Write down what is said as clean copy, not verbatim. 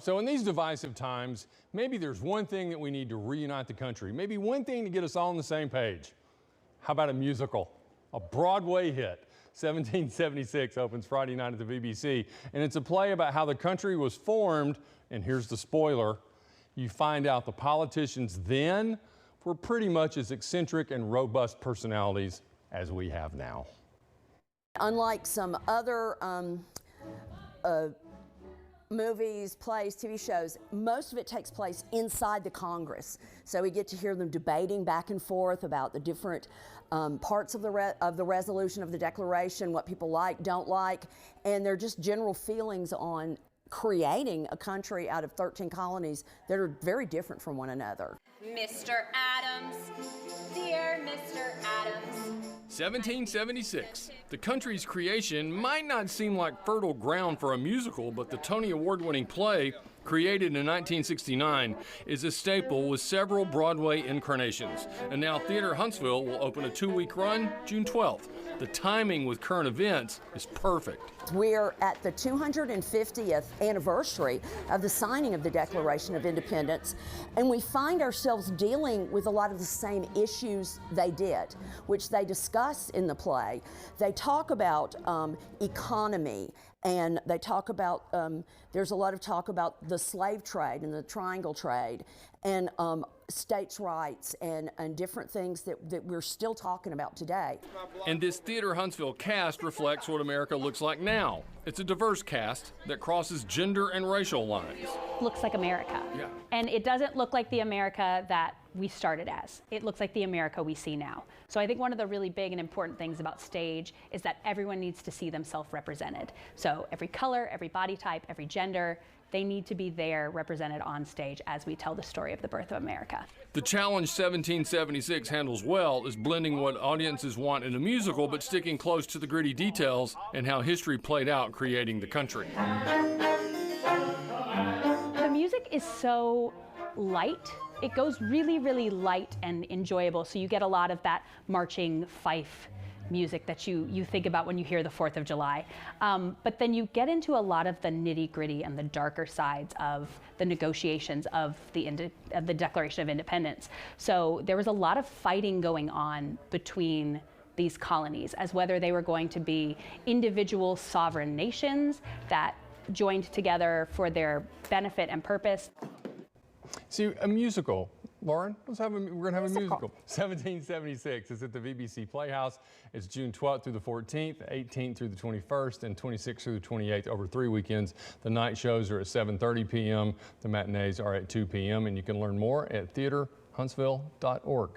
So in these divisive times, maybe there's one thing that we need to reunite the country, maybe one thing to get us all on the same page. How about a musical? A Broadway hit. 1776 opens Friday night at the BBC, and it's a play about how the country was formed, and here's the spoiler. You find out the politicians then were pretty much as eccentric and robust personalities as we have now. Unlike some other movies, plays, TV shows, most of it takes place inside the Congress. So we get to hear them debating back and forth about the different parts of the resolution of the Declaration, what people like, don't like, and they're just general feelings on creating a country out of 13 colonies that are very different from one another. Mr. Adams, dear Mr. Adams. 1776. The country's creation might not seem like fertile ground for a musical, but the Tony Award-winning play, created in 1969, is a staple with several Broadway incarnations. And now Theater Huntsville will open a 2-week run June 12th. The timing with current events is perfect. We're at the 250th anniversary of the signing of the Declaration of Independence, and we find ourselves dealing with a lot of the same issues they did, which they discuss in the play. They talk about economy, and they talk about, there's a lot of talk about the slave trade and the triangle trade, and states' rights and different things that we're still talking about today. And this Theater Huntsville cast reflects what America looks like now. It's a diverse cast that crosses gender and racial lines. Looks like America. Yeah. And it doesn't look like the America that we started as. It looks like the America we see now. So I think one of the really big and important things about stage is that everyone needs to see themselves represented. So every color, every body type, every gender, they need to be there represented on stage as we tell the story of the birth of America. The challenge 1776 handles well is blending what audiences want in a musical, but sticking close to the gritty details and how history played out creating the country. The music is so light. It goes really, really light and enjoyable. So you get a lot of that marching fife music that you think about when you hear the 4th of July. But then you get into a lot of the nitty-gritty and the darker sides of the negotiations of the Declaration of Independence. So there was a lot of fighting going on between these colonies as whether they were going to be individual sovereign nations that joined together for their benefit and purpose. See, a musical. Lauren, we're going to have a musical. 1776 is at the BBC Playhouse. It's June 12th through the 14th, 18th through the 21st, and 26th through the 28th over 3 weekends. The night shows are at 7:30 p.m. The matinees are at 2 p.m. And you can learn more at theaterhuntsville.org.